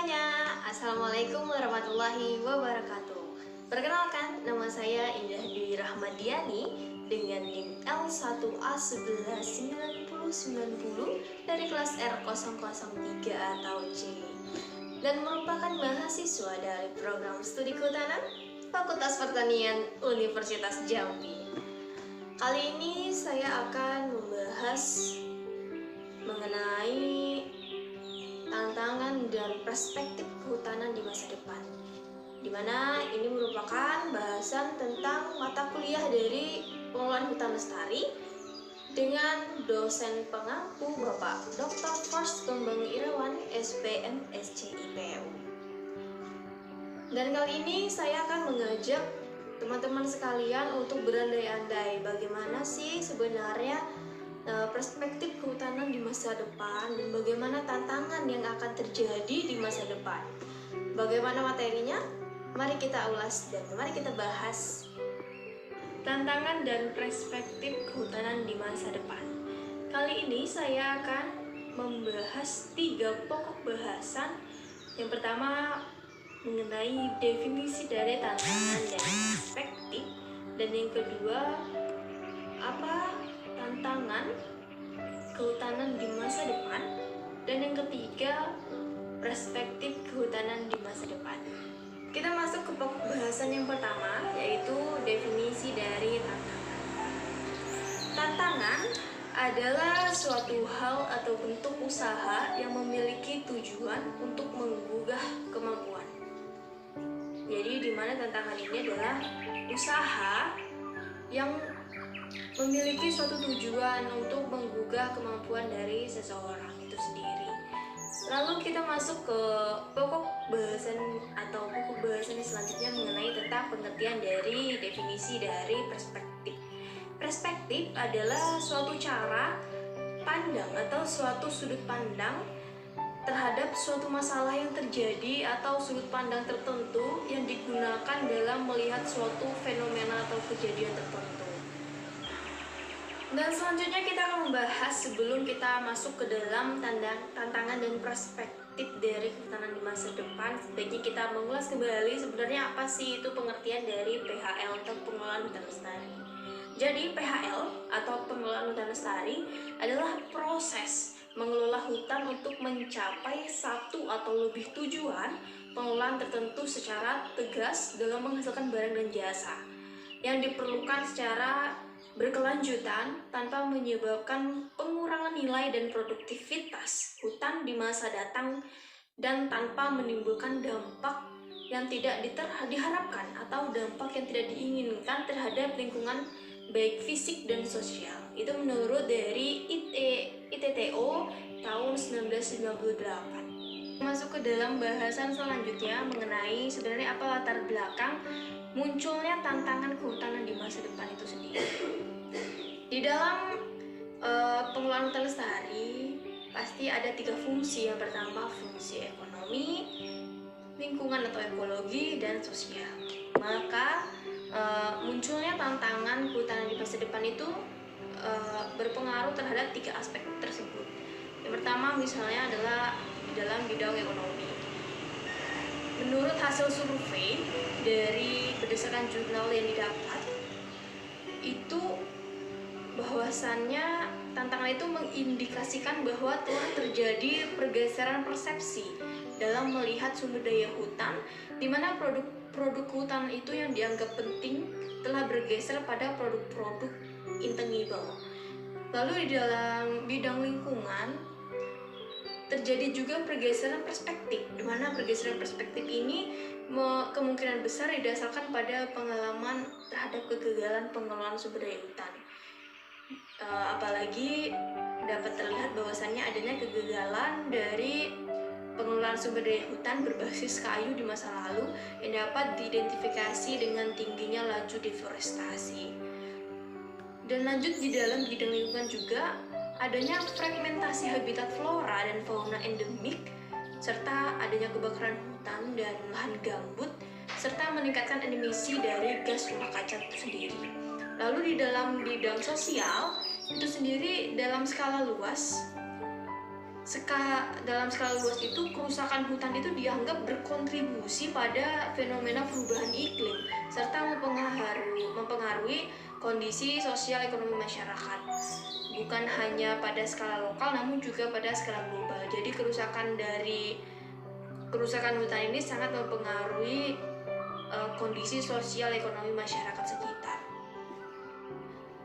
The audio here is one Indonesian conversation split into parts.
semuanya, Assalamualaikum warahmatullahi wabarakatuh. Perkenalkan, nama saya Indah Dwi Rahmadiani dengan NIM L1A119090 dari kelas R003 atau C dan merupakan mahasiswa dari program studi kehutanan Fakultas Pertanian Universitas Jambi. Kali ini saya akan membahas mengenai tantangan dan perspektif kehutanan di masa depan, di mana ini merupakan bahasan tentang mata kuliah dari pengelolaan hutan lestari dengan dosen pengampu Bapak Dr. Fors Kembang Irawan SPM SCIPU. Dan kali ini saya akan mengajak teman-teman sekalian untuk berandai-andai bagaimana sih sebenarnya perspektif kehutanan di masa depan dan bagaimana tantangan yang akan terjadi di masa depan. Bagaimana materinya? Mari kita ulas dan mari kita bahas tantangan dan perspektif kehutanan di masa depan. Kali ini saya akan membahas 3 pokok bahasan. Yang pertama mengenai definisi dari tantangan dan perspektif, dan yang kedua apa tantangan kehutanan di masa depan, dan yang ketiga perspektif kehutanan di masa depan. Kita masuk ke pokok bahasan yang pertama, yaitu definisi dari tantangan. Tantangan adalah suatu hal atau bentuk usaha yang memiliki tujuan untuk menggugah kemampuan. Jadi di mana tantangan ini adalah usaha yang memiliki suatu tujuan untuk menggugah kemampuan dari seseorang itu sendiri. Lalu kita masuk ke pokok bahasan atau pokok bahasan selanjutnya mengenai tentang pengertian dari definisi dari perspektif. Perspektif adalah suatu cara pandang atau suatu sudut pandang terhadap suatu masalah yang terjadi atau sudut pandang tertentu yang digunakan dalam melihat suatu fenomena atau kejadian tertentu. Dan selanjutnya kita akan membahas, sebelum kita masuk ke dalam tantangan dan perspektif dari kehutanan di masa depan, sebaiknya kita mengulas kembali sebenarnya apa sih itu pengertian dari PHL atau pengelolaan hutan lestari. Jadi PHL atau pengelolaan hutan lestari adalah proses mengelola hutan untuk mencapai satu atau lebih tujuan pengelolaan tertentu secara tegas dalam menghasilkan barang dan jasa yang diperlukan secara berkelanjutan tanpa menyebabkan pengurangan nilai dan produktivitas hutan di masa datang dan tanpa menimbulkan dampak yang tidak diharapkan atau dampak yang tidak diinginkan terhadap lingkungan baik fisik dan sosial. Itu menurut dari ITTO tahun 1998. Masuk ke dalam bahasan selanjutnya mengenai sebenarnya apa latar belakang munculnya tantangan kehutanan di masa depan itu sendiri. Di dalam pengelolaan hutan lestari pasti ada 3 fungsi. Yang pertama fungsi ekonomi, lingkungan atau ekologi, dan sosial. Maka munculnya tantangan kehutanan di masa depan itu berpengaruh terhadap 3 aspek tersebut. Yang pertama misalnya adalah di dalam bidang ekonomi. Menurut hasil survei dari berdasarkan jurnal yang didapat, itu bahwasannya tantangan itu mengindikasikan bahwa telah terjadi pergeseran persepsi dalam melihat sumber daya hutan, di mana produk hutan itu yang dianggap penting telah bergeser pada produk-produk intangible. Lalu di dalam bidang lingkungan terjadi juga pergeseran perspektif, di mana pergeseran perspektif ini kemungkinan besar didasarkan pada pengalaman terhadap kegagalan pengelolaan sumber daya hutan. Apalagi dapat terlihat bahwasannya adanya kegagalan dari pengelolaan sumber daya hutan berbasis kayu di masa lalu yang dapat diidentifikasi dengan tingginya laju deforestasi. Dan lanjut di dalam bidang lingkungan juga adanya fragmentasi habitat flora dan fauna endemik, serta adanya kebakaran hutan dan lahan gambut, serta meningkatkan emisi dari gas rumah kaca itu sendiri. Lalu di dalam bidang sosial itu sendiri dalam skala luas Dalam skala luas itu, kerusakan hutan itu dianggap berkontribusi pada fenomena perubahan iklim serta mempengaruhi kondisi sosial ekonomi masyarakat, bukan hanya pada skala lokal namun juga pada skala global. Jadi kerusakan hutan ini sangat mempengaruhi kondisi sosial ekonomi masyarakat sekitar.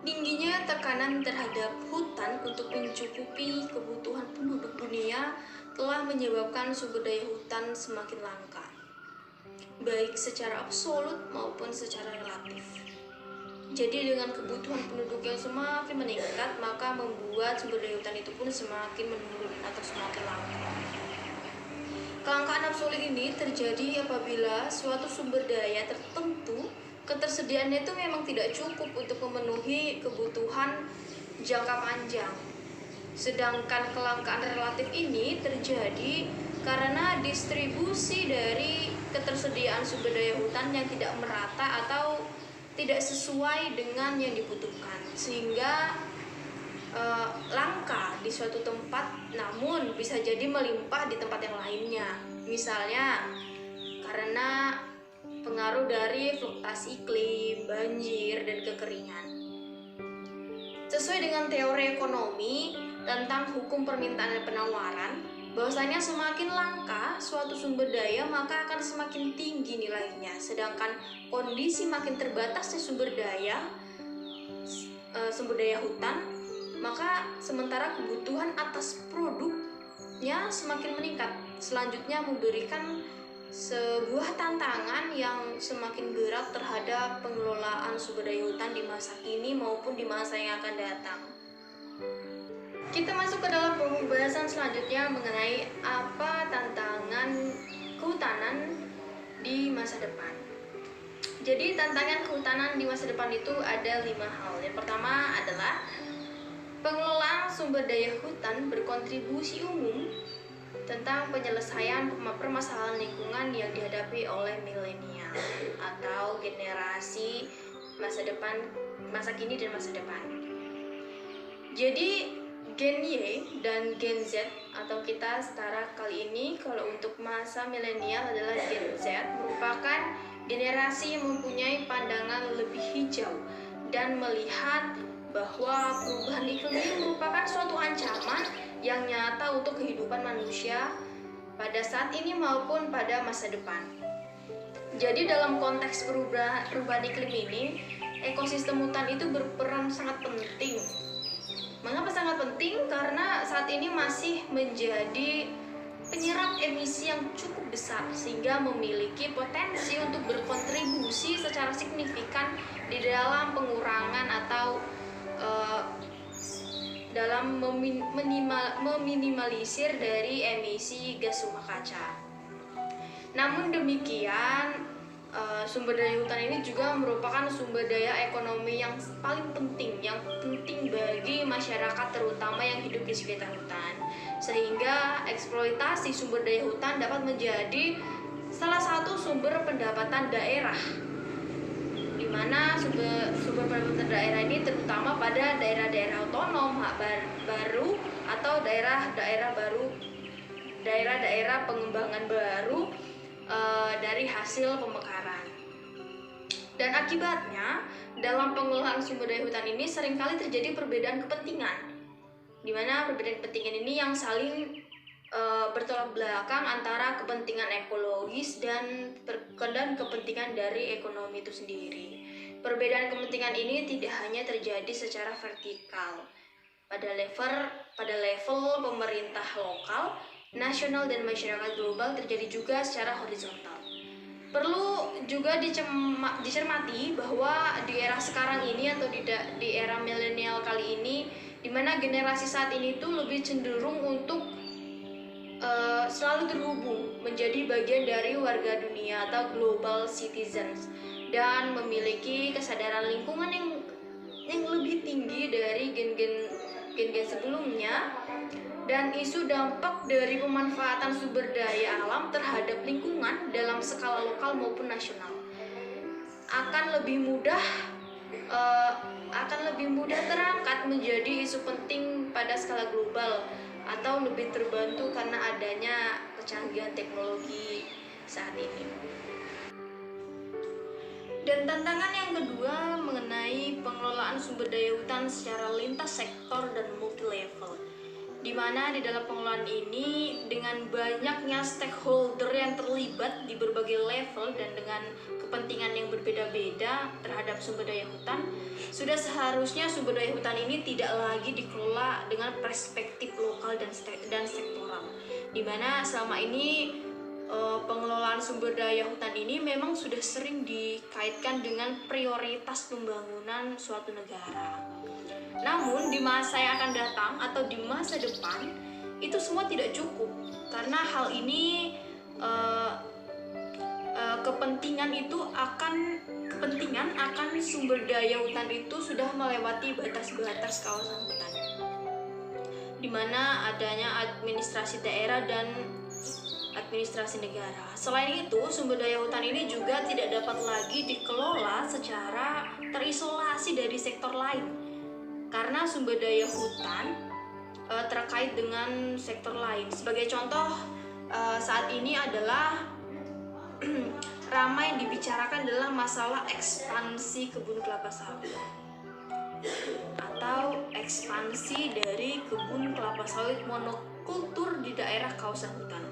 Tingginya tekanan terhadap hutan untuk mencukupi kebutuhan penduduk dunia telah menyebabkan sumber daya hutan semakin langka, baik secara absolut maupun secara relatif. Jadi dengan kebutuhan penduduk yang semakin meningkat, maka membuat sumber daya hutan itu pun semakin menurun atau semakin langka. Kelangkaan absolut ini terjadi apabila suatu sumber daya tertentu ketersediaannya itu memang tidak cukup untuk memenuhi kebutuhan jangka panjang. Sedangkan kelangkaan relatif ini terjadi karena distribusi dari ketersediaan sumber daya hutan yang tidak merata atau tidak sesuai dengan yang dibutuhkan, sehingga langka di suatu tempat namun bisa jadi melimpah di tempat yang lainnya. Misalnya karena pengaruh dari fluktuasi iklim, banjir, dan kekeringan. Sesuai dengan teori ekonomi tentang hukum permintaan dan penawaran, bahwasanya semakin langka suatu sumber daya maka akan semakin tinggi nilainya, sedangkan kondisi makin terbatasnya sumber daya hutan, maka sementara kebutuhan atas produknya semakin meningkat. Selanjutnya memberikan sebuah tantangan yang semakin berat terhadap pengelolaan sumber daya hutan di masa kini maupun di masa yang akan datang. Kita masuk ke dalam pembahasan selanjutnya mengenai apa tantangan kehutanan di masa depan. Jadi tantangan kehutanan di masa depan itu ada 5 hal. Yang pertama adalah pengelolaan sumber daya hutan berkontribusi umum tentang penyelesaian permasalahan lingkungan yang dihadapi oleh milenial atau generasi masa kini dan masa depan. Jadi Gen Y dan Gen Z atau kita setara kali ini kalau untuk masa milenial adalah Gen Z merupakan generasi yang mempunyai pandangan lebih hijau dan melihat bahwa perubahan iklim ini merupakan suatu ancaman yang nyata untuk kehidupan manusia pada saat ini maupun pada masa depan. Jadi dalam konteks perubahan iklim ini, ekosistem hutan itu berperan sangat penting. Mengapa sangat penting? Karena saat ini masih menjadi penyerap emisi yang cukup besar sehingga memiliki potensi untuk berkontribusi secara signifikan di dalam pengurangan atau dalam meminimalisir dari emisi gas rumah kaca. Namun demikian, sumber daya hutan ini juga merupakan sumber daya ekonomi yang paling penting, bagi masyarakat terutama yang hidup di sekitar hutan. Sehingga eksploitasi sumber daya hutan dapat menjadi salah satu sumber pendapatan daerah, di mana sumber pendapatan daerah ini terutama pada daerah-daerah otonom, hak baru atau daerah-daerah pengembangan baru dari hasil pemekaran. Dan akibatnya dalam pengelolaan sumber daya hutan ini seringkali terjadi perbedaan kepentingan, di mana perbedaan kepentingan ini yang saling bertolak belakang antara kepentingan ekologis dan kepentingan dari ekonomi itu sendiri. Perbedaan kepentingan ini tidak hanya terjadi secara vertikal pada level pemerintah lokal, nasional, dan masyarakat global, terjadi juga secara horizontal. Perlu juga dicermati bahwa di era sekarang ini atau di era milenial kali ini, di mana generasi saat ini tuh lebih cenderung untuk selalu terhubung menjadi bagian dari warga dunia atau global citizens dan memiliki kesadaran lingkungan yang lebih tinggi dari gen-gen sebelumnya, dan isu dampak dari pemanfaatan sumber daya alam terhadap lingkungan dalam skala lokal maupun nasional akan lebih mudah terangkat menjadi isu penting pada skala global atau lebih terbantu karena adanya kecanggihan teknologi saat ini. Dan tantangan yang kedua mengenai pengelolaan sumber daya hutan secara lintas sektor dan multi level, di mana di dalam pengelolaan ini dengan banyaknya stakeholder yang terlibat di berbagai level dan dengan kepentingan yang berbeda-beda terhadap sumber daya hutan, sudah seharusnya sumber daya hutan ini tidak lagi dikelola dengan perspektif lokal dan sektoral, di mana selama ini pengelolaan sumber daya hutan ini memang sudah sering dikaitkan dengan prioritas pembangunan suatu negara. Namun di masa yang akan datang atau di masa depan itu semua tidak cukup, karena hal ini kepentingan akan sumber daya hutan itu sudah melewati batas-batas kawasan hutan, di mana adanya administrasi daerah dan administrasi negara. Selain itu, sumber daya hutan ini juga tidak dapat lagi dikelola secara terisolasi dari sektor lain, karena sumber daya hutan terkait dengan sektor lain. Sebagai contoh, saat ini adalah ramai dibicarakan adalah masalah ekspansi kebun kelapa sawit atau ekspansi dari kebun kelapa sawit monokultur di daerah kawasan hutan.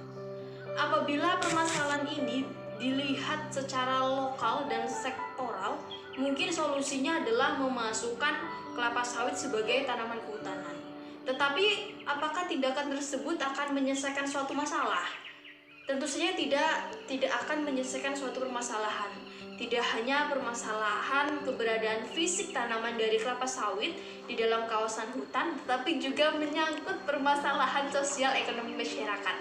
Apabila permasalahan ini dilihat secara lokal dan sektoral, mungkin solusinya adalah memasukkan kelapa sawit sebagai tanaman kehutanan. Tetapi apakah tindakan tersebut akan menyelesaikan suatu masalah? Tentu saja tidak akan menyelesaikan suatu permasalahan. Tidak hanya permasalahan keberadaan fisik tanaman dari kelapa sawit di dalam kawasan hutan, tetapi juga menyangkut permasalahan sosial ekonomi masyarakat,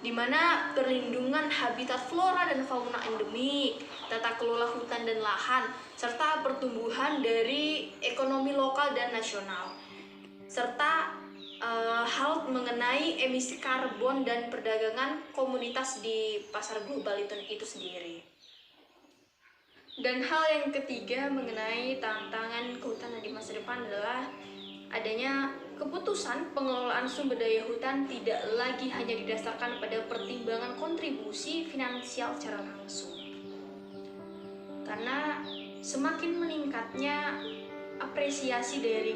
di mana perlindungan habitat flora dan fauna endemik, tata kelola hutan dan lahan, serta pertumbuhan dari ekonomi lokal dan nasional, serta hal mengenai emisi karbon dan perdagangan komoditas di pasar global itu sendiri. Dan hal yang ketiga mengenai tantangan kehutanan di masa depan adalah adanya keputusan pengelolaan sumber daya hutan tidak lagi hanya didasarkan pada pertimbangan kontribusi finansial secara langsung. Karena semakin meningkatnya apresiasi dari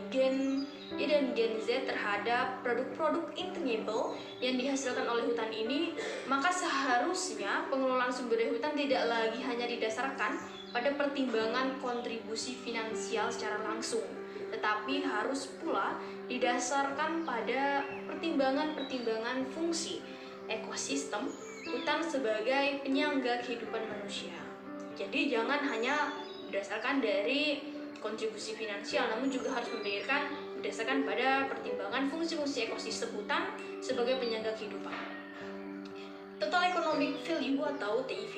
Gen Y dan Gen Z terhadap produk-produk intangible yang dihasilkan oleh hutan ini, maka seharusnya pengelolaan sumber daya hutan tidak lagi hanya didasarkan pada pertimbangan kontribusi finansial secara langsung, tetapi harus pula didasarkan pada pertimbangan-pertimbangan fungsi ekosistem hutan sebagai penyangga kehidupan manusia. Jadi jangan hanya berdasarkan dari kontribusi finansial, namun juga harus memikirkan berdasarkan pada pertimbangan fungsi-fungsi ekosistem hutan sebagai penyangga kehidupan. Total Economic Value atau TEV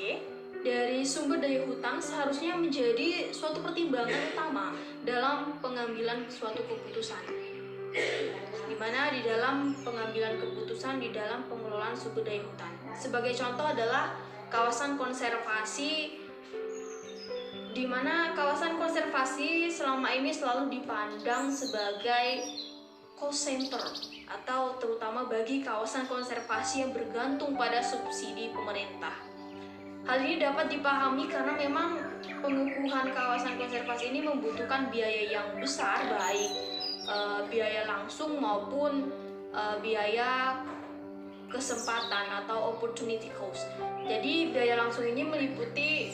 dari sumber daya hutan seharusnya menjadi suatu pertimbangan utama dalam pengambilan suatu keputusan, di mana di dalam pengambilan keputusan di dalam pengelolaan sumber daya hutan. Sebagai contoh adalah kawasan konservasi, di mana kawasan konservasi selama ini selalu dipandang sebagai cost center, atau terutama bagi kawasan konservasi yang bergantung pada subsidi pemerintah. Hal ini dapat dipahami karena memang pengukuhan kawasan konservasi ini membutuhkan biaya yang besar, baik biaya langsung maupun biaya kesempatan atau opportunity cost. Jadi biaya langsung ini meliputi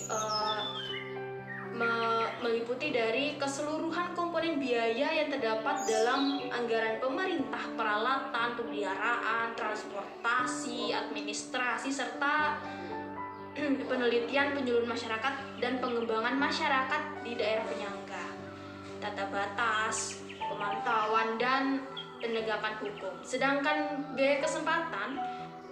dari keseluruhan komponen biaya yang terdapat dalam anggaran pemerintah, peralatan, pemeliharaan, transportasi, administrasi, serta penelitian, penyuluhan masyarakat, dan pengembangan masyarakat di daerah penyangga, tata batas, pemantauan, dan penegakan hukum. Sedangkan biaya kesempatan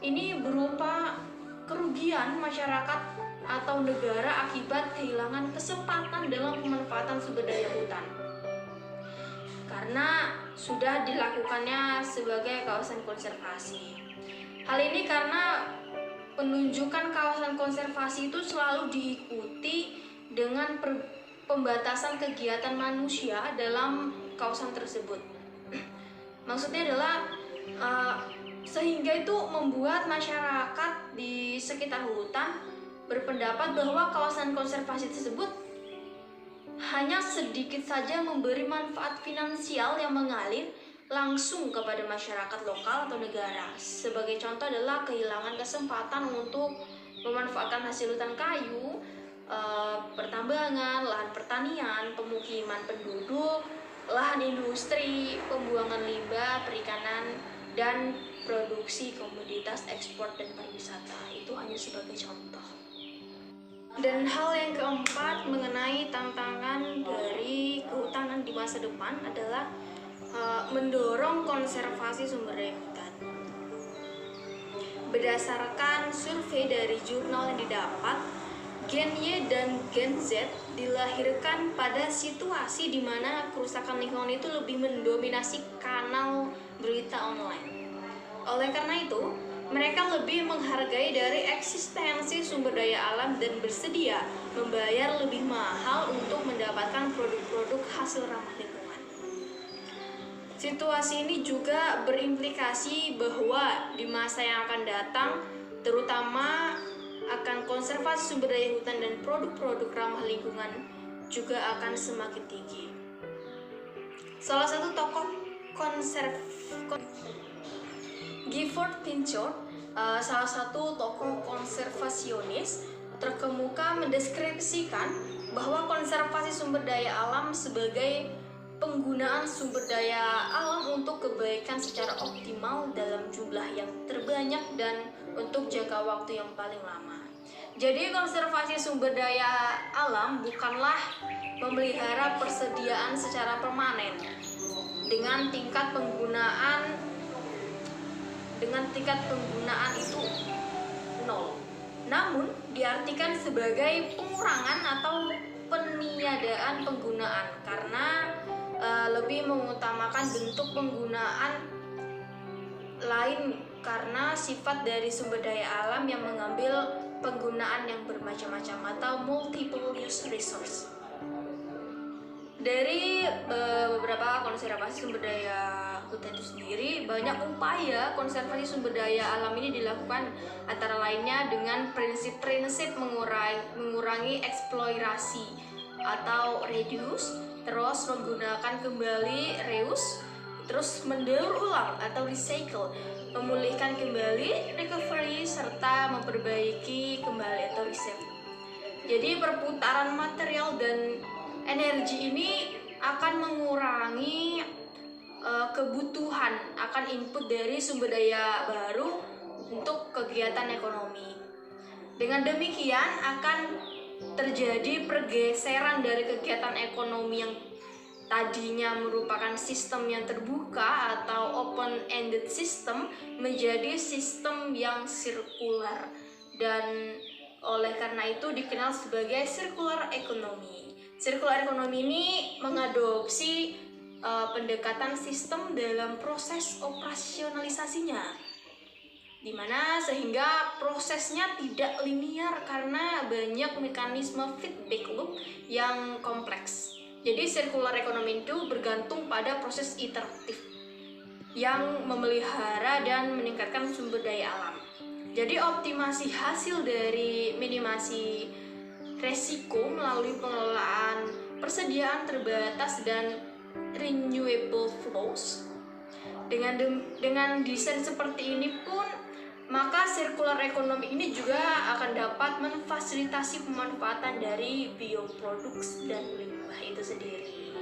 ini berupa kerugian masyarakat atau negara akibat kehilangan kesempatan dalam pemanfaatan sumber daya hutan karena sudah dilakukannya sebagai kawasan konservasi. Hal ini karena penunjukan kawasan konservasi itu selalu diikuti dengan pembatasan kegiatan manusia dalam kawasan tersebut. Maksudnya adalah sehingga itu membuat masyarakat di sekitar hutan berpendapat bahwa kawasan konservasi tersebut hanya sedikit saja memberi manfaat finansial yang mengalir langsung kepada masyarakat lokal atau negara. Sebagai contoh adalah kehilangan kesempatan untuk memanfaatkan hasil hutan kayu, pertambangan, lahan pertanian, pemukiman penduduk, lahan industri, pembuangan limbah, perikanan, dan produksi komoditas ekspor dan pariwisata. Itu hanya sebagai contoh. Dan hal yang keempat mengenai tantangan dari kehutanan di masa depan adalah mendorong konservasi sumber daya hutan. Berdasarkan survei dari jurnal yang didapat, Gen Y dan Gen Z dilahirkan pada situasi di mana kerusakan lingkungan itu lebih mendominasi kanal berita online. Oleh karena itu, mereka lebih menghargai dari eksistensi sumber daya alam dan bersedia membayar lebih mahal untuk mendapatkan produk-produk hasil ramah lingkungan. Situasi ini juga berimplikasi bahwa di masa yang akan datang, terutama akan konservasi sumber daya hutan dan produk-produk ramah lingkungan juga akan semakin tinggi. Salah satu tokoh Gifford Pinchot, salah satu tokoh konservasionis terkemuka mendeskripsikan bahwa konservasi sumber daya alam sebagai penggunaan sumber daya alam untuk kebaikan secara optimal dalam jumlah yang terbanyak dan untuk jangka waktu yang paling lama. Jadi konservasi sumber daya alam bukanlah memelihara persediaan secara permanen dengan tingkat penggunaan itu nol. Namun diartikan sebagai pengurangan atau peniadaan penggunaan karena lebih mengutamakan bentuk penggunaan lain karena sifat dari sumber daya alam yang mengambil penggunaan yang bermacam-macam atau multiple use resource. Dari beberapa konservasi sumber daya hutan itu sendiri, banyak upaya konservasi sumber daya alam ini dilakukan antara lainnya dengan prinsip-prinsip mengurangi eksploitasi atau reduce, terus menggunakan kembali reuse, terus mendaur ulang atau recycle, memulihkan kembali recovery, serta memperbaiki kembali atau reset. Jadi perputaran material dan energi ini akan mengurangi kebutuhan akan input dari sumber daya baru untuk kegiatan ekonomi. Dengan demikian akan terjadi pergeseran dari kegiatan ekonomi yang tadinya merupakan sistem yang terbuka atau open-ended system menjadi sistem yang sirkular, dan oleh karena itu dikenal sebagai circular economy. Circular economy ini mengadopsi pendekatan sistem dalam proses operasionalisasinya, dimana sehingga prosesnya tidak linear karena banyak mekanisme feedback loop yang kompleks. Jadi circular economy itu bergantung pada proses iteratif yang memelihara dan meningkatkan sumber daya alam. Jadi optimasi hasil dari minimasi resiko melalui pengelolaan persediaan terbatas dan renewable flows. Dengan desain seperti ini pun, maka circular economy ini juga akan dapat memfasilitasi pemanfaatan dari bioproduks dan limbah itu sendiri.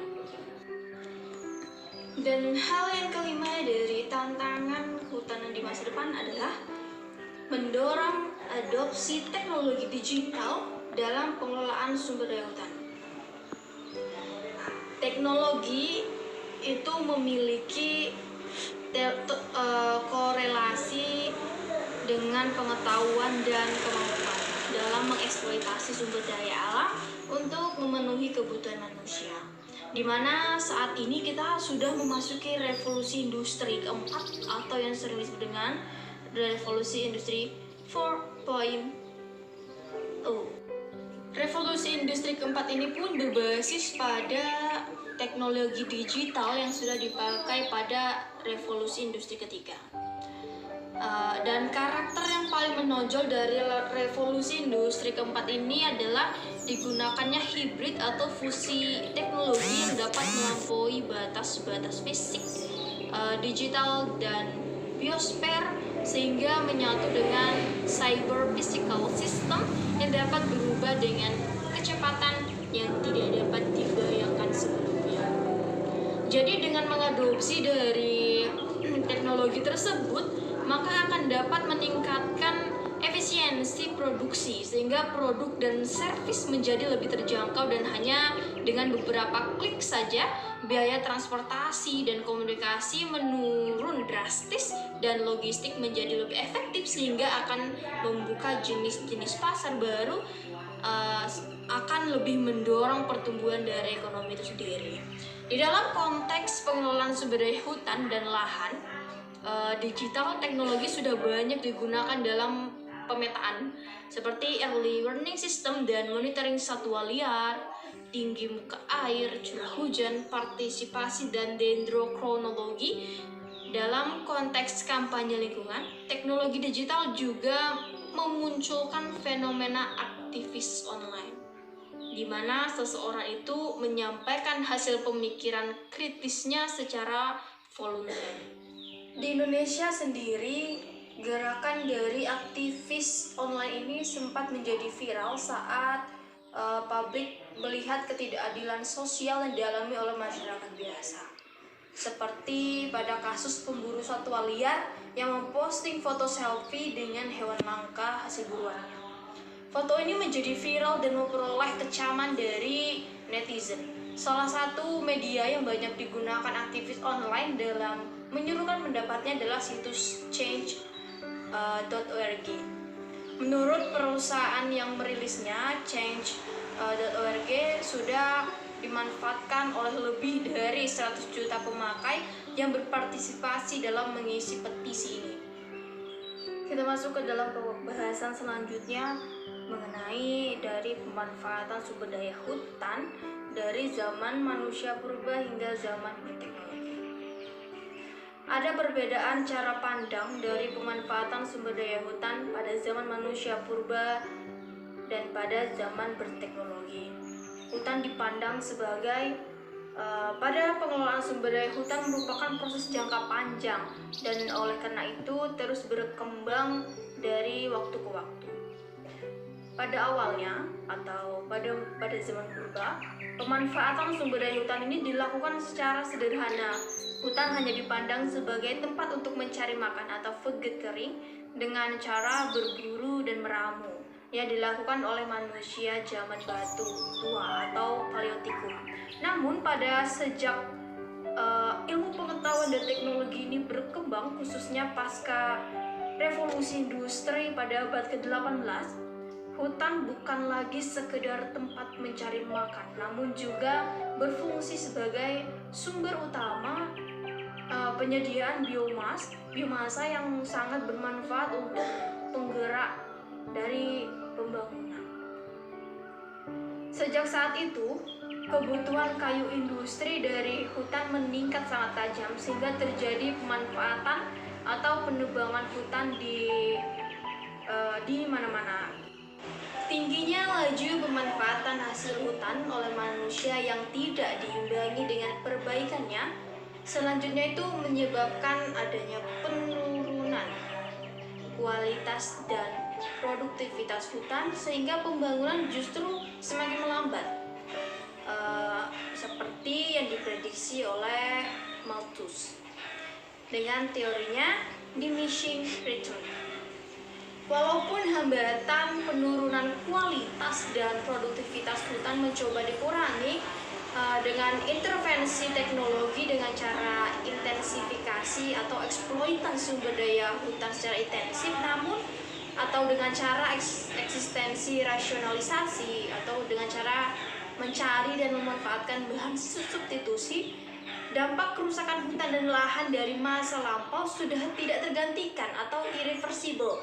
Dan hal yang kelima dari tantangan kehutanan di masa depan adalah mendorong adopsi teknologi digital dalam pengelolaan sumber daya hutan. Teknologi itu memiliki korelasi dengan pengetahuan dan kemampuan dalam mengeksploitasi sumber daya alam untuk memenuhi kebutuhan manusia. Di mana saat ini kita sudah memasuki revolusi industri keempat atau yang sering disebut dengan revolusi industri 4.0. Revolusi industri keempat ini pun berbasis pada teknologi digital yang sudah dipakai pada revolusi industri ketiga. Dan karakter yang paling menonjol dari revolusi industri keempat ini adalah digunakannya hibrid atau fusi teknologi yang dapat melampaui batas-batas fisik, digital, dan biosfer, sehingga menyatu dengan cyber physical system yang dapat berubah dengan kecepatan yang tidak dapat dibayangkan sebelumnya. Jadi dengan mengadopsi dari teknologi tersebut, maka akan dapat meningkatkan efisiensi produksi sehingga produk dan servis menjadi lebih terjangkau dan hanya dengan beberapa klik saja biaya transportasi dan komunikasi menurun drastis dan logistik menjadi lebih efektif sehingga akan membuka jenis-jenis pasar baru, akan lebih mendorong pertumbuhan dari ekonomi itu sendiri. Di dalam konteks pengelolaan sumber daya hutan dan lahan, digital teknologi sudah banyak digunakan dalam pemetaan seperti early warning system dan monitoring satwa liar, tinggi muka air, curah hujan, partisipasi dan dendrokronologi. Dalam konteks kampanye lingkungan, teknologi digital juga memunculkan fenomena aktivis online, di mana seseorang itu menyampaikan hasil pemikiran kritisnya secara volunter. Di Indonesia sendiri, gerakan dari aktivis online ini sempat menjadi viral saat publik melihat ketidakadilan sosial yang dialami oleh masyarakat biasa. Seperti pada kasus pemburu satwa liar yang memposting foto selfie dengan hewan langka hasil buruannya. Foto ini menjadi viral dan memperoleh kecaman dari netizen. Salah satu media yang banyak digunakan aktivis online dalam menyuruhkan pendapatnya adalah situs change.org. Menurut perusahaan yang merilisnya, change.org sudah dimanfaatkan oleh lebih dari 100 juta pemakai yang berpartisipasi dalam mengisi petisi ini. Kita masuk ke dalam pembahasan selanjutnya mengenai dari pemanfaatan sumber daya hutan dari zaman manusia purba hingga zaman berteknologi. Ada perbedaan cara pandang dari pemanfaatan sumber daya hutan pada zaman manusia purba dan pada zaman berteknologi. Hutan dipandang sebagai pada pengelolaan sumber daya hutan merupakan proses jangka panjang dan oleh karena itu terus berkembang dari waktu ke waktu. Pada awalnya atau pada zaman purba, pemanfaatan sumber daya hutan ini dilakukan secara sederhana. Hutan hanya dipandang sebagai tempat untuk mencari makan atau food gathering dengan cara berburu dan meramu yang dilakukan oleh manusia zaman batu tua atau Paleotikum. Namun pada sejak ilmu pengetahuan dan teknologi ini berkembang, khususnya pasca revolusi industri pada abad ke-18, hutan bukan lagi sekedar tempat mencari makan, namun juga berfungsi sebagai sumber utama penyediaan biomasa yang sangat bermanfaat untuk penggerak dari pembangunan. Sejak saat itu, kebutuhan kayu industri dari hutan meningkat sangat tajam sehingga terjadi pemanfaatan atau penebangan hutan di mana-mana. Tingginya laju pemanfaatan hasil hutan oleh manusia yang tidak diimbangi dengan perbaikannya, selanjutnya itu menyebabkan adanya penurunan kualitas dan produktivitas hutan sehingga pembangunan justru semakin melambat, seperti yang diprediksi oleh Malthus dengan teorinya diminishing return. Walaupun hambatan penurunan kualitas dan produktivitas hutan mencoba dikurangi dengan intervensi teknologi dengan cara intensifikasi atau eksploitasi sumber daya hutan secara intensif, namun atau dengan cara eksistensi rasionalisasi atau dengan cara mencari dan memanfaatkan bahan substitusi, dampak kerusakan hutan dan lahan dari masa lampau sudah tidak tergantikan atau irreversible,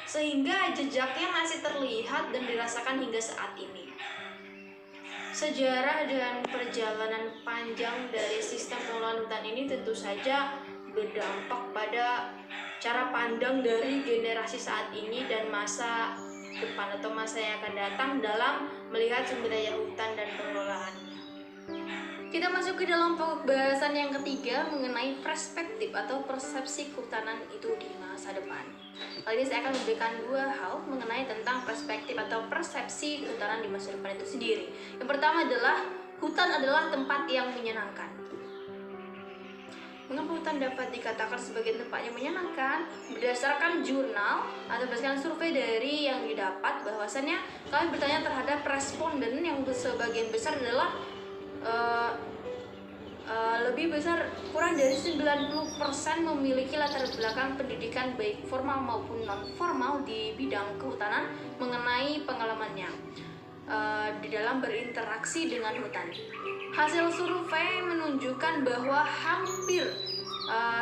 sehingga jejaknya masih terlihat dan dirasakan hingga saat ini. Sejarah dan perjalanan panjang dari sistem pengelolaan hutan ini tentu saja berdampak pada cara pandang dari generasi saat ini dan masa depan atau masa yang akan datang dalam melihat sumber daya hutan dan pengelolaannya. Kita masuk ke dalam pembahasan yang ketiga mengenai perspektif atau persepsi kehutanan itu di masa depan. Kali ini saya akan memberikan dua hal mengenai tentang perspektif atau persepsi kehutanan di masa depan itu sendiri. Yang pertama adalah hutan adalah tempat yang menyenangkan. Mengapa hutan dapat dikatakan sebagai tempat yang menyenangkan? Berdasarkan jurnal atau berdasarkan survei dari yang didapat, bahwasannya kami bertanya terhadap responden yang sebagian besar adalah lebih besar, kurang dari 90% memiliki latar belakang pendidikan baik formal maupun non formal di bidang kehutanan mengenai pengalamannya di dalam berinteraksi dengan hutan. Hasil survei menunjukkan bahwa hampir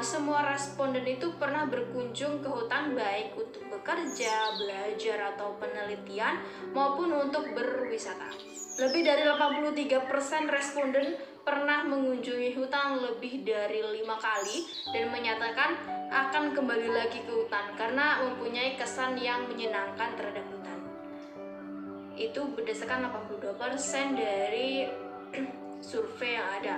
semua responden itu pernah berkunjung ke hutan baik untuk bekerja, belajar, atau penelitian maupun untuk berwisata. Lebih dari 83% responden pernah mengunjungi hutan lebih dari 5 kali dan menyatakan akan kembali lagi ke hutan karena mempunyai kesan yang menyenangkan terhadap hutan. Itu berdasarkan 82% dari survei yang ada.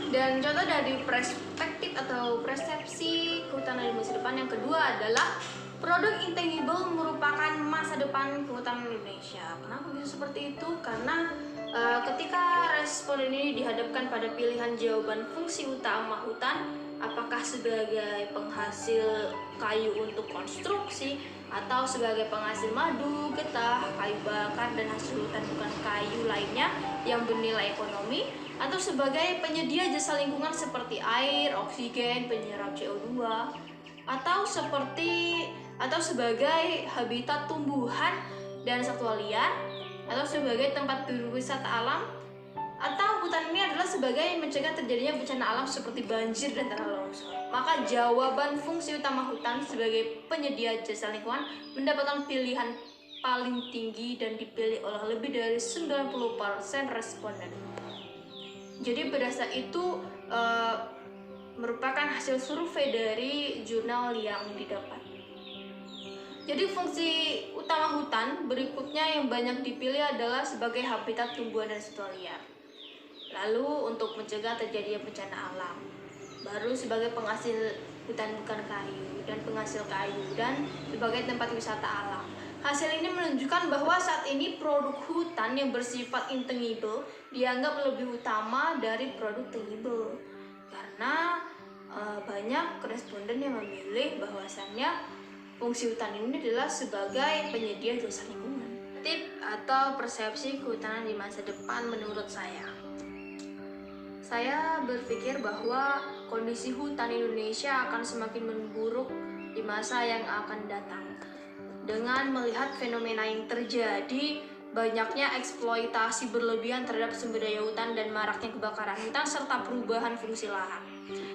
Dan contoh dari perspektif atau persepsi kehutanan di masa depan yang kedua adalah produk intangible merupakan masa depan kehutanan Indonesia. Kenapa bisa seperti itu? Karena ketika responden ini dihadapkan pada pilihan jawaban fungsi utama hutan, apakah sebagai penghasil kayu untuk konstruksi atau sebagai penghasil madu, getah, kayu bakar, dan hasil hutan bukan kayu lainnya yang bernilai ekonomi, atau sebagai penyedia jasa lingkungan seperti air, oksigen, penyerap CO2, atau sebagai habitat tumbuhan dan satwa liar, atau sebagai tempat berwisata alam, atau hutan ini adalah sebagai mencegah terjadinya bencana alam seperti banjir dan tanah longsor. Maka jawaban fungsi utama hutan sebagai penyedia jasa lingkungan mendapatkan pilihan paling tinggi dan dipilih oleh lebih dari 90% responden. Jadi berdasar itu merupakan hasil survei dari jurnal yang didapat. Jadi fungsi utama hutan berikutnya yang banyak dipilih adalah sebagai habitat tumbuhan dan satwa liar. Lalu untuk mencegah terjadinya bencana alam. Baru sebagai penghasil hutan bukan kayu dan penghasil kayu dan sebagai tempat wisata alam. Hasil ini menunjukkan bahwa saat ini produk hutan yang bersifat intangible dianggap lebih utama dari produk tangible. Karena banyak responden yang memilih bahwasannya fungsi hutan ini adalah sebagai penyedia jasa lingkungan. Tip atau persepsi kehutanan di masa depan menurut saya berpikir bahwa kondisi hutan Indonesia akan semakin memburuk di masa yang akan datang. Dengan melihat fenomena yang terjadi, banyaknya eksploitasi berlebihan terhadap sumber daya hutan dan maraknya kebakaran hutan serta perubahan fungsi lahan.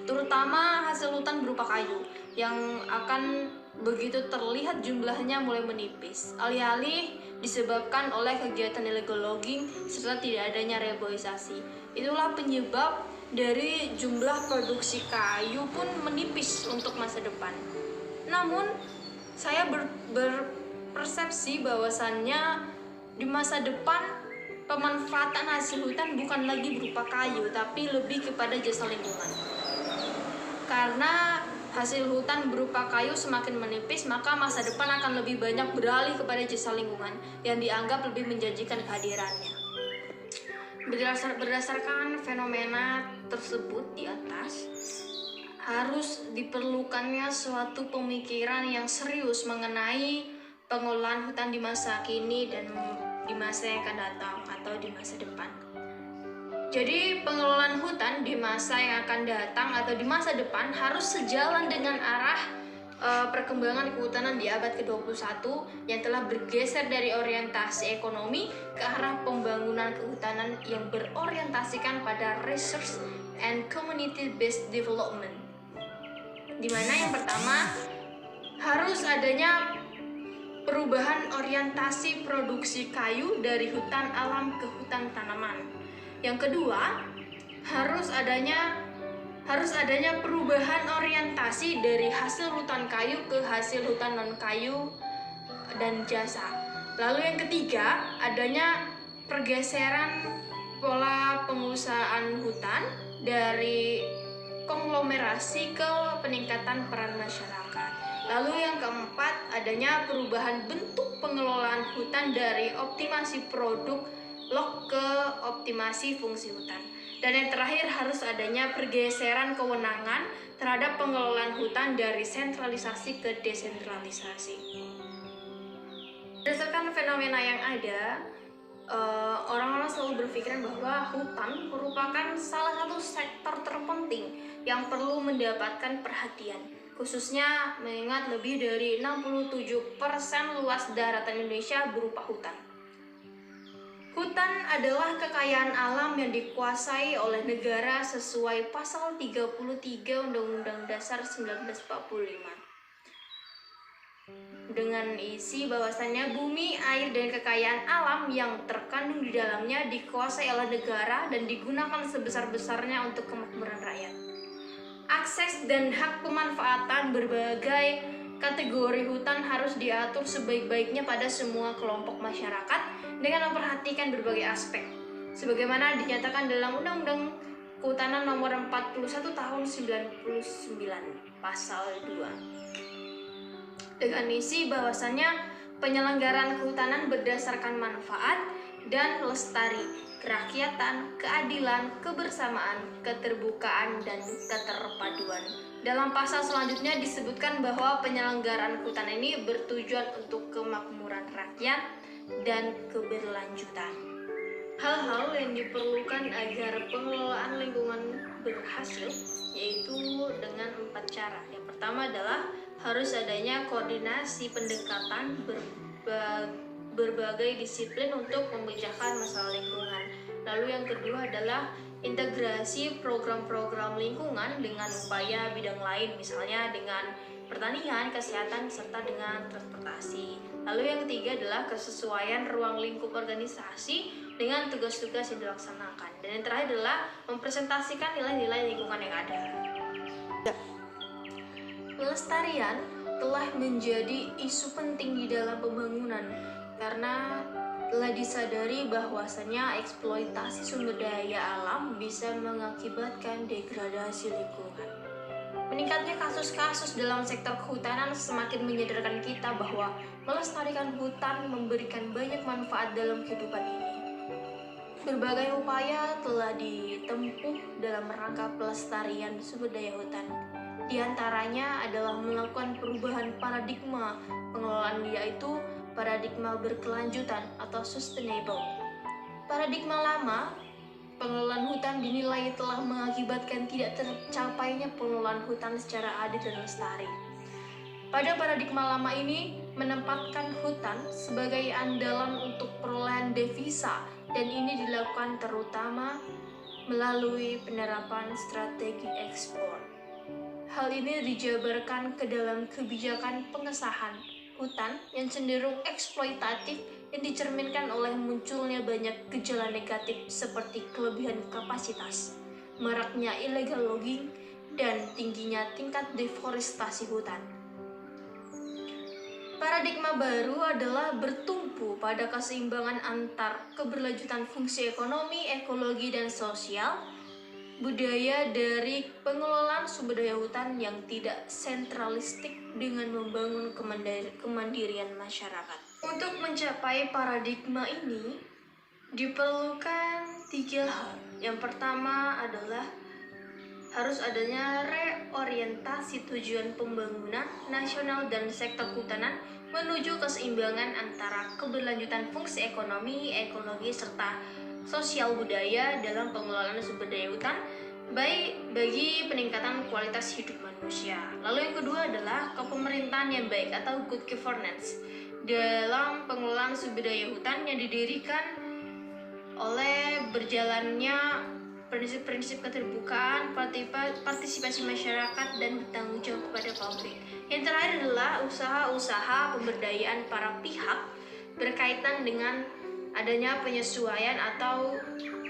Terutama hasil hutan berupa kayu yang akan begitu terlihat jumlahnya mulai menipis, alih-alih disebabkan oleh kegiatan illegal logging serta tidak adanya reboisasi. Itulah penyebab dari jumlah produksi kayu pun menipis untuk masa depan. Namun, saya berpersepsi bahwasannya di masa depan pemanfaatan hasil hutan bukan lagi berupa kayu, tapi lebih kepada jasa lingkungan. Karena hasil hutan berupa kayu semakin menipis, maka masa depan akan lebih banyak beralih kepada jasa lingkungan yang dianggap lebih menjanjikan kehadirannya. Berdasarkan fenomena tersebut di atas, harus diperlukannya suatu pemikiran yang serius mengenai pengelolaan hutan di masa kini dan di masa yang akan datang atau di masa depan. Jadi pengelolaan hutan di masa yang akan datang atau di masa depan harus sejalan dengan arah perkembangan kehutanan di abad ke-21 yang telah bergeser dari orientasi ekonomi ke arah pembangunan kehutanan yang berorientasikan pada resource and community-based development. Di mana yang pertama harus adanya perubahan orientasi produksi kayu dari hutan alam ke hutan tanaman. Yang kedua, harus adanya perubahan orientasi dari hasil hutan kayu ke hasil hutan non-kayu dan jasa. Lalu yang ketiga, adanya pergeseran pola pengusahaan hutan dari konglomerasi ke peningkatan peran masyarakat. Lalu yang keempat, adanya perubahan bentuk pengelolaan hutan dari optimasi produk log ke optimasi fungsi hutan. Dan yang terakhir, harus adanya pergeseran kewenangan terhadap pengelolaan hutan dari sentralisasi ke desentralisasi. Berdasarkan fenomena yang ada, orang-orang selalu berpikiran bahwa hutan merupakan salah satu sektor terpenting yang perlu mendapatkan perhatian, khususnya mengingat lebih dari 67% luas daratan Indonesia berupa hutan. Hutan adalah kekayaan alam yang dikuasai oleh negara sesuai pasal 33 Undang-Undang Dasar 1945. Dengan isi bahwasannya bumi, air, dan kekayaan alam yang terkandung di dalamnya dikuasai oleh negara dan digunakan sebesar-besarnya untuk kemakmuran rakyat. Akses dan hak pemanfaatan berbagai kategori hutan harus diatur sebaik-baiknya pada semua kelompok masyarakat dengan memperhatikan berbagai aspek, sebagaimana dinyatakan dalam Undang-Undang Kehutanan Nomor 41 Tahun 99 Pasal 2. Dengan isi bahwasannya penyelenggaraan kehutanan berdasarkan manfaat dan lestari, kerakyatan, keadilan, kebersamaan, keterbukaan, dan keterpaduan. Dalam pasal selanjutnya disebutkan bahwa penyelenggaraan hutan ini bertujuan untuk kemakmuran rakyat dan keberlanjutan. Hal-hal yang diperlukan agar pengelolaan lingkungan berhasil yaitu dengan 4 cara. Yang pertama adalah harus adanya koordinasi pendekatan berbagai disiplin untuk memecahkan masalah lingkungan. Lalu yang kedua adalah integrasi program-program lingkungan dengan upaya bidang lain, misalnya dengan pertanian, kesehatan, serta dengan transportasi. Lalu yang ketiga adalah kesesuaian ruang lingkup organisasi dengan tugas-tugas yang dilaksanakan. Dan yang terakhir adalah mempresentasikan nilai-nilai lingkungan yang ada. Pelestarian telah menjadi isu penting di dalam pembangunan karena telah disadari bahwasannya eksploitasi sumber daya alam bisa mengakibatkan degradasi lingkungan. Meningkatnya kasus-kasus dalam sektor kehutanan semakin menyadarkan kita bahwa melestarikan hutan memberikan banyak manfaat dalam kehidupan ini. Berbagai upaya telah ditempuh dalam rangka pelestarian sumber daya hutan. Di antaranya adalah melakukan perubahan paradigma pengelolaan, yaitu paradigma berkelanjutan atau sustainable. Paradigma lama, pengelolaan hutan dinilai telah mengakibatkan tidak tercapainya pengelolaan hutan secara adil dan lestari. Pada paradigma lama ini menempatkan hutan sebagai andalan untuk perolehan devisa, dan ini dilakukan terutama melalui penerapan strategi ekspor. Hal ini dijabarkan ke dalam kebijakan pengesahan hutan yang cenderung eksploitatif yang dicerminkan oleh munculnya banyak gejala negatif seperti kelebihan kapasitas, maraknya illegal logging, dan tingginya tingkat deforestasi hutan. Paradigma baru adalah bertumpu pada keseimbangan antar keberlanjutan fungsi ekonomi, ekologi, dan sosial, budaya dari pengelolaan sumber daya hutan yang tidak sentralistik dengan membangun kemandirian masyarakat. Untuk mencapai paradigma ini diperlukan 3 hal. Yang pertama adalah harus adanya reorientasi tujuan pembangunan nasional dan sektor kehutanan menuju keseimbangan antara keberlanjutan fungsi ekonomi, ekologi, serta sosial budaya dalam pengelolaan sumber daya hutan baik bagi peningkatan kualitas hidup manusia. Lalu yang kedua adalah kepemerintahan yang baik atau good governance dalam pengelolaan sumber daya hutan yang didirikan oleh berjalannya prinsip-prinsip keterbukaan, partisipasi masyarakat, dan bertanggung jawab kepada publik. Yang terakhir adalah usaha-usaha pemberdayaan para pihak berkaitan dengan adanya penyesuaian atau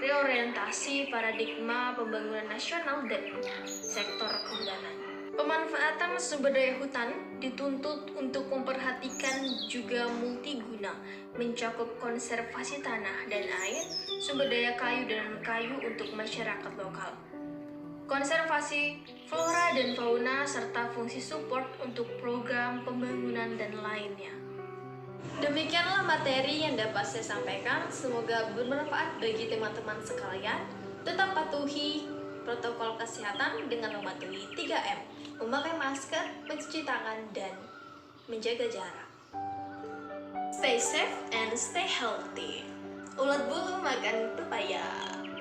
reorientasi paradigma pembangunan nasional dan sektor kehutanan. Pemanfaatan sumber daya hutan dituntut untuk memperhatikan juga multiguna, mencakup konservasi tanah dan air, sumber daya kayu dan kayu untuk masyarakat lokal, konservasi flora dan fauna, serta fungsi support untuk program pembangunan dan lainnya. Demikianlah materi yang dapat saya sampaikan. Semoga bermanfaat bagi teman-teman sekalian. Tetap patuhi protokol kesehatan dengan mematuhi 3M, memakai masker, mencuci tangan, dan menjaga jarak. Stay safe and stay healthy. Ulat bulu makan pepaya.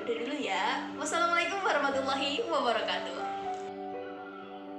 Udah dulu ya. Wassalamualaikum warahmatullahi wabarakatuh.